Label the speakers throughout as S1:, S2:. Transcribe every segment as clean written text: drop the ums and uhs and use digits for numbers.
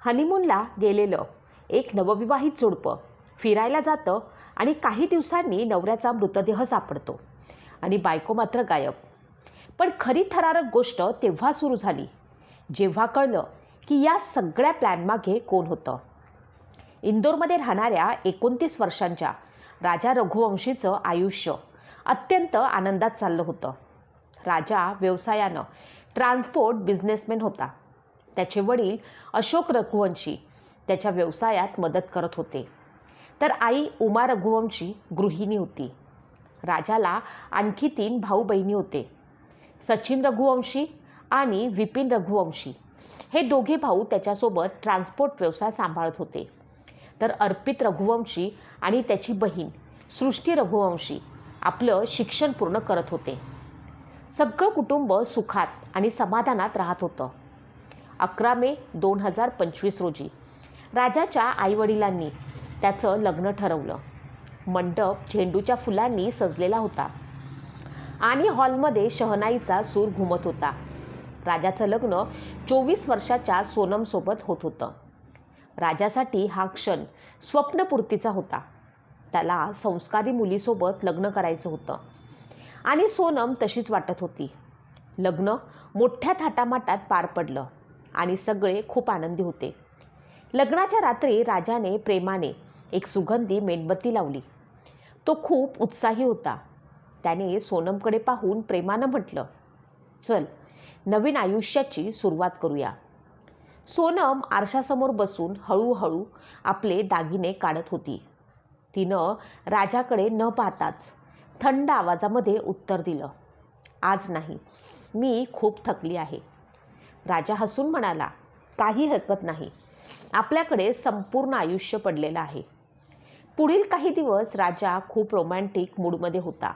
S1: हनीमूनला गेलेलं एक नवविवाहित जोडपं फिरायला जातं आणि काही दिवसांनी नवऱ्याचा मृतदेह सापडतो आणि बायको मात्र गायब. पण खरी थरारक गोष्ट तेव्हा सुरू झाली जेव्हा कळलं की या सगळ्या प्लॅनमागे कोण होतं. इंदोरमध्ये राहणाऱ्या 29 वर्षांच्या राजा रघुवंशीचं आयुष्य अत्यंत आनंदात चाललं होतं. राजा व्यवसायानं ट्रान्सपोर्ट बिझनेसमॅन होता. त्याचे वडील अशोक रघुवंशी त्याच्या व्यवसायात मदत करत होते, तर आई उमा रघुवंशी गृहिणी होती. राजाला आणखी 3 भाऊ बहिणी होते, सचिन रघुवंशी आणि विपिन रघुवंशी. हे दोघे भाऊ त्याच्यासोबत ट्रान्सपोर्ट व्यवसाय सांभाळत होते, तर अर्पित रघुवंशी आणि त्याची बहीण सृष्टी रघुवंशी आपलं शिक्षण पूर्ण करत होते. सगळं कुटुंब सुखात आणि समाधानात राहत होतं. 11 मे 2025 रोजी राजाच्या आईवडिलांनी त्याचं लग्न ठरवलं. मंडप झेंडूच्या फुलांनी सजलेला होता आणि हॉलमध्ये शहनाईचा सूर घुमत होता. राजाचं लग्न 24 वर्षाच्या सोनमसोबत होत होतं. राजासाठी हा क्षण स्वप्नपूर्तीचा होता. त्याला संस्कारी मुलीसोबत लग्न करायचं होतं आणि सोनम तशीच वाटत होती. लग्न मोठ्या थाटामाटात पार पडलं आणि सगळे खूप आनंदी होते. लग्नाच्या रात्री राजाने प्रेमाने एक सुगंधी मेणबत्ती लावली. तो खूप उत्साही होता. त्याने सोनमकडे पाहून प्रेमानं म्हटलं, चल नवीन आयुष्याची सुरुवात करूया. सोनम आरशासमोर बसून हळूहळू आपले दागिने काढत होती. तिनं राजाकडे न पाहताच थंड आवाजामध्ये उत्तर दिलं, आज नाही, मी खूप थकली आहे. राजा हसून म्हणाला, काही हरकत नाही, आपल्याकडे संपूर्ण आयुष्य पडलेलं आहे. पुढील काही दिवस राजा खूप रोमॅन्टिक मूडमध्ये होता.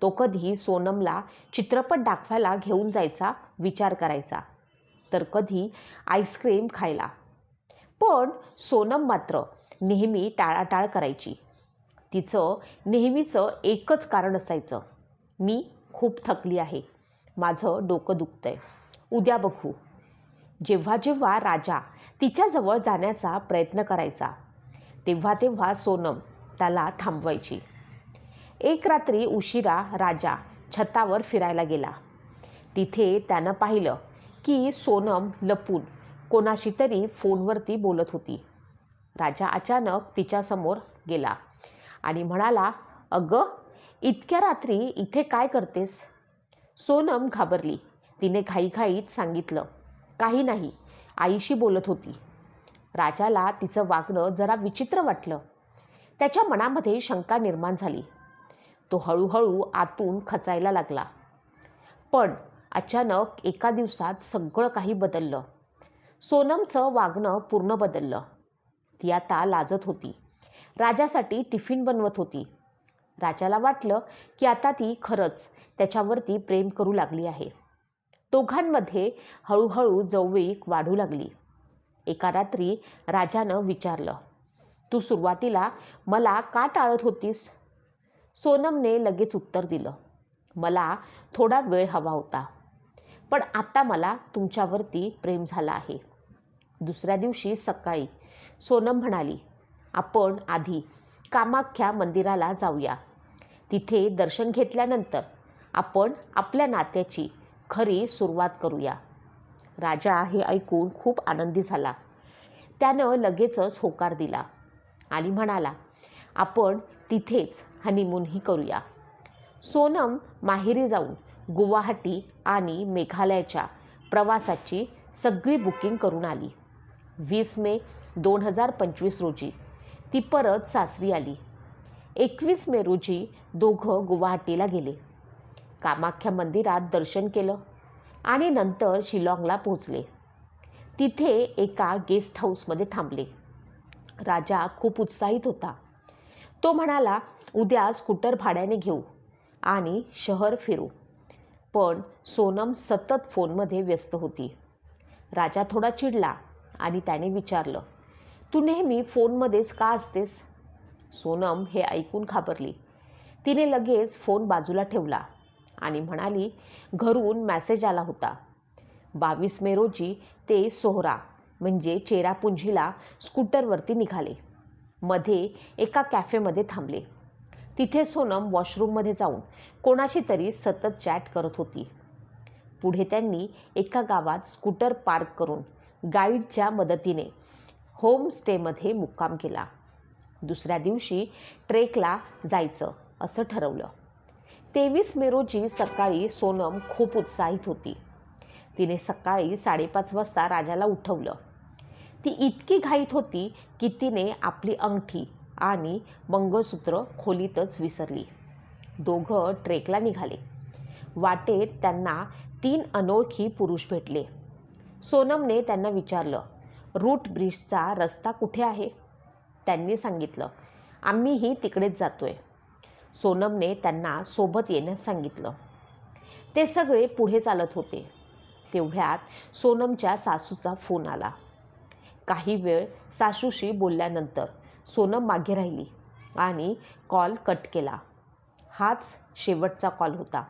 S1: तो कधी सोनमला चित्रपट दाखवायला घेऊन जायचा विचार करायचा, तर कधी आईस्क्रीम खायला. पण सोनम मात्र नेहमी टाळाटाळ करायची. तिचं नेहमीचं एकच कारण असायचं, मी खूप थकली आहे, माझं डोकं दुखतंय, उद्या बघू. जेव्हा जेव्हा राजा तिच्याजवळ जाण्याचा प्रयत्न करायचा तेव्हा तेव्हा सोनम त्याला थांबवायची. एक रात्री उशिरा राजा छतावर फिरायला गेला. तिथे त्यानं पाहिलं की सोनम लपून कोणाशी तरी फोनवरती बोलत होती. राजा अचानक तिच्यासमोर गेला आणि म्हणाला, अगं इतक्या रात्री इथे काय करतेस? सोनम घाबरली. तिने घाईघाईत सांगितलं, काही नाही, आईशी बोलत होती. राजाला तिचं वागणं जरा विचित्र वाटलं. त्याच्या मनामध्ये शंका निर्माण झाली. तो हळूहळू आतून खचायला लागला. पण अचानक एका दिवसात सगळं काही बदललं. सोनमचं वागणं पूर्ण बदललं. ती आता लाजत होती. राजासाठी टिफिन बनवत होती. राजाला वाटलं की आता ती खरंच त्याच्यावरती प्रेम करू लागली आहे. दोघांमध्ये हळूहळू जवळीक वाढू लागली. एका रात्री राजानं विचारलं, तू सुरुवातीला मला का टाळत होतीस? सोनमने लगेच उत्तर दिलं, मला थोडा वेळ हवा होता, पण आता मला तुमच्यावरती प्रेम झालं आहे. दुसऱ्या दिवशी सकाळी सोनम म्हणाली, आपण आधी कामाख्या मंदिराला जाऊया. तिथे दर्शन घेतल्यानंतर आपण आपल्या नात्याची खरी सुरुवात करूया. राजा हे ऐकून खूप आनंदी झाला. त्यानं लगेचच होकार दिला आणि म्हणाला, आपण तिथेच हनीमूनही करूया. सोनम माहेरी जाऊन गुवाहाटी आणि मेघालयाच्या प्रवासाची सगळी बुकिंग करून आली. 20 मे 2025 रोजी ती परत सासरी आली. 21 मे रोजी दोघं गुवाहाटीला गेले. कामाख्या मंदिरात दर्शन केलं आणि नंतर शिलाँगला पोहोचले. तिथे एका गेस्ट हाऊसमध्ये थांबले. राजा खूप उत्साहित होता. तो म्हणाला, उद्या स्कूटर भाड्याने घेऊ आणि शहर फिरू. पण सोनम सतत फोनमध्ये व्यस्त होती. राजा थोडा चिडला आणि त्याने विचारलं, तू नेहमी फोनमध्येच का असतेस? सोनम हे ऐकून घाबरली. तिने लगेच फोन बाजूला ठेवला आणि म्हणाली, घरून मेसेज आला होता. 22 मे रोजी ते सोहरा म्हणजे चेरापुंजीला स्कूटरवरती निघाले. मध्ये एका कॅफेमध्ये थांबले. तिथे सोनम वॉशरूममध्ये जाऊन कोणाशी तरी सतत चॅट करत होती. पुढे त्यांनी एका गावात स्कूटर पार्क करून गाईडच्या मदतीने होमस्टेमध्ये मुक्काम केला. दुसऱ्या दिवशी ट्रेकला जायचं असं ठरवलं. 23 मे रोजी सकाळी सोनम खूप उत्साहित होती. तिने सकाळी 5:30 वाजता राजाला उठवलं. ती इतकी घाईत होती की तिने आपली अंगठी आणि मंगळसूत्र खोलीतच विसरली. दोघं ट्रेकला निघाले. वाटेत त्यांना 3 अनोळखी पुरुष भेटले. सोनमने त्यांना विचारलं, रूट ब्रिजचा रस्ता कुठे आहे? त्यांनी सांगितलं, आम्हीही तिकडेच जातोय. सोनमने त्यांना सोबत येण्यास सांगितलं. ते सगळे पुढे चालत होते. तेवढ्यात सोनमच्या सासूचा फोन आला. काही वेळ सासूशी बोलल्यानंतर सोनम मागे राहिली आणि कॉल कट केला. हाच शेवटचा कॉल होता.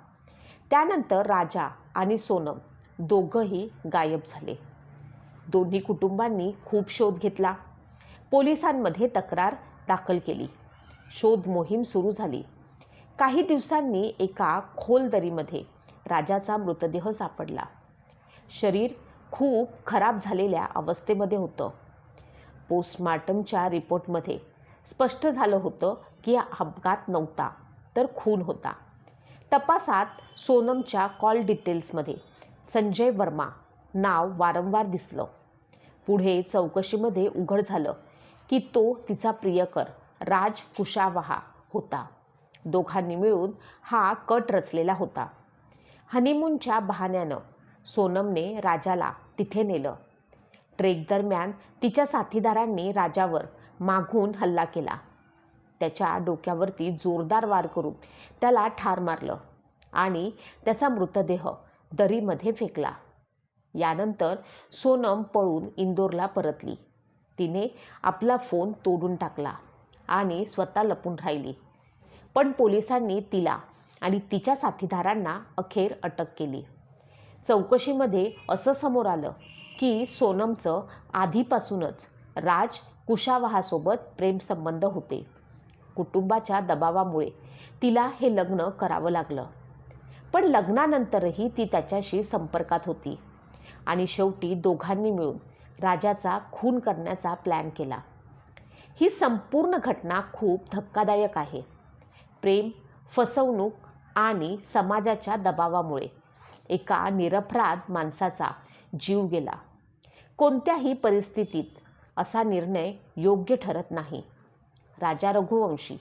S1: त्यानंतर राजा आणि सोनम दोघंही गायब झाले. दोन्ही कुटुंबांनी खूप शोध घेतला. पोलिसांमध्ये तक्रार दाखल केली. शोध मोहीम सुरू झाली. काही दिवसांनी एका खोल दरीमध्ये राजाचा मृतदेह सापडला. शरीर खूप खराब झालेल्या अवस्थेमध्ये होतं. पोस्टमार्टमच्या रिपोर्टमध्ये स्पष्ट झालं होतं की हा अपघात नव्हता तर खून होता. तपासात सोनमच्या कॉल डिटेल्समध्ये संजय वर्मा नाव वारंवार दिसलं. पुढे चौकशीमध्ये उघड झालं की तो तिचा प्रियकर राज कुशावाहा होता. दोघांनी मिळून हा कट रचलेला होता. हनीमूनच्या बहाण्यानं सोनमने राजाला तिथे नेलं. ट्रेक दरम्यान तिच्या साथीदारांनी राजावर मागून हल्ला केला. त्याच्या डोक्यावरती जोरदार वार करून त्याला ठार मारलं आणि त्याचा मृतदेह दरीमध्ये फेकला. यानंतर सोनम पळून इंदोरला परतली. तिने आपला फोन तोडून टाकला आणि स्वतः लपून राहिली. पण पोलिसांनी तिला आणि तिच्या साथीदारांना अखेर अटक केली. चौकशीमध्ये असं समोर आलं की सोनमचं आधीपासूनच राज कुशावाहासोबत प्रेमसंबंध होते. कुटुंबाच्या दबावामुळे तिला हे लग्न करावं लागलं. पण लग्नानंतरही ती त्याच्याशी संपर्कात होती आणि शेवटी दोघांनी मिळून राजाचा खून करण्याचा प्लॅन केला. ही संपूर्ण घटना खूप धक्कादायक आहे. प्रेम, फसवणूक आणि समाजाच्या दबावामुळे एका निरपराध माणसाचा जीव गेला. कोणत्याही परिस्थितीत असा निर्णय योग्य ठरत नाही. राजा रघुवंशी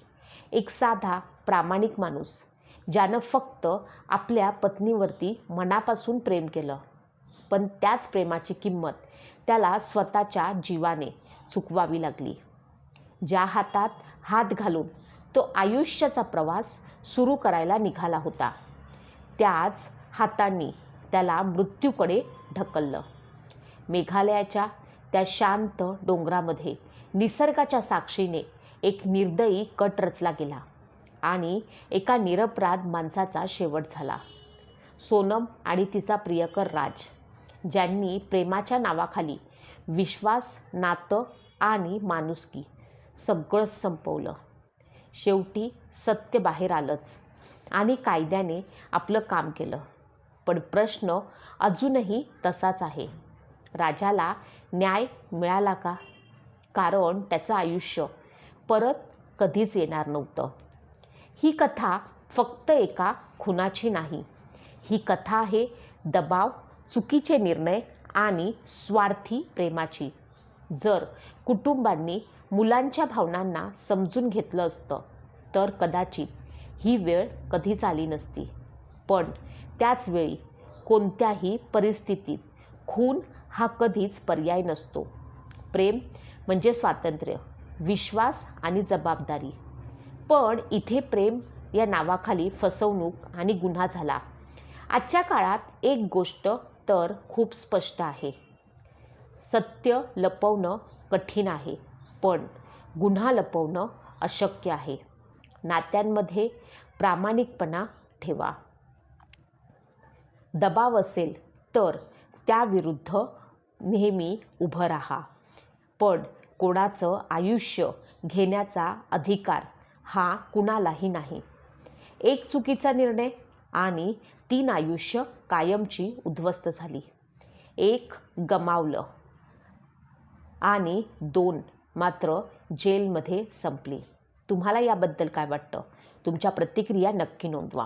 S1: एक साधा, प्रामाणिक माणूस, ज्यानं फक्त आपल्या पत्नीवरती मनापासून प्रेम केलं. पण त्याच प्रेमाची किंमत त्याला स्वतःच्या जीवाने चुकवावी लागली. ज्या हातात हात घालून तो आयुष्याचा प्रवास सुरू करायला निघाला होता, त्याच हातांनी त्याला मृत्यूकडे ढकललं. मेघालयाच्या त्या शांत डोंगरामध्ये निसर्गाच्या साक्षीने एक निर्दयी कट रचला गेला आणि एका निरपराध माणसाचा शेवट झाला. सोनम आणि तिचा प्रियकर राज, ज्यांनी प्रेमाच्या नावाखाली विश्वास, नातं आणि माणुसकी सगळंच संपवलं. शेवटी सत्य बाहेर आलंच आणि कायद्याने आपलं काम केलं. पण प्रश्न अजूनही तसाच आहे. राजाला न्याय मिळाला का? कारण त्याचं आयुष्य परत कधीच येणार नव्हतं. ही कथा फक्त एका खुनाची नाही. ही कथा आहे दबाव, चुकीचे निर्णय आणि स्वार्थी प्रेमाची. जर कुटुंबांनी मुलांच्या भावनांना समजून घेतलं असतं तर कदाचित ही वेळ कधीच आली नसती. पण त्याचवेळी कोणत्याही परिस्थितीत खून हा कधीच पर्याय नसतो. प्रेम म्हणजे स्वातंत्र्य, विश्वास आणि जबाबदारी. पण इथे प्रेम या नावाखाली फसवणूक आणि गुन्हा झाला. आजच्या काळात एक गोष्ट तर खूप स्पष्ट आहे. सत्य लपवणं कठीण आहे, पण गुन्हा लपवणं अशक्य आहे. नात्यांमध्ये प्रामाणिकपणा ठेवा. दबाव असेल तर त्याविरुद्ध नेहमी उभं राहा. पण कोणाचं आयुष्य घेण्याचा अधिकार हा कुणालाही नाही. एक चुकीचा निर्णय आणि 3 आयुष्य कायमची उद्ध्वस्त झाली. 1 गमावलं आणि 2 मात्र जेलमध्ये संपली. तुम्हाला याबद्दल काय वाटतं? तुमच्या प्रतिक्रिया नक्की नोंदवा.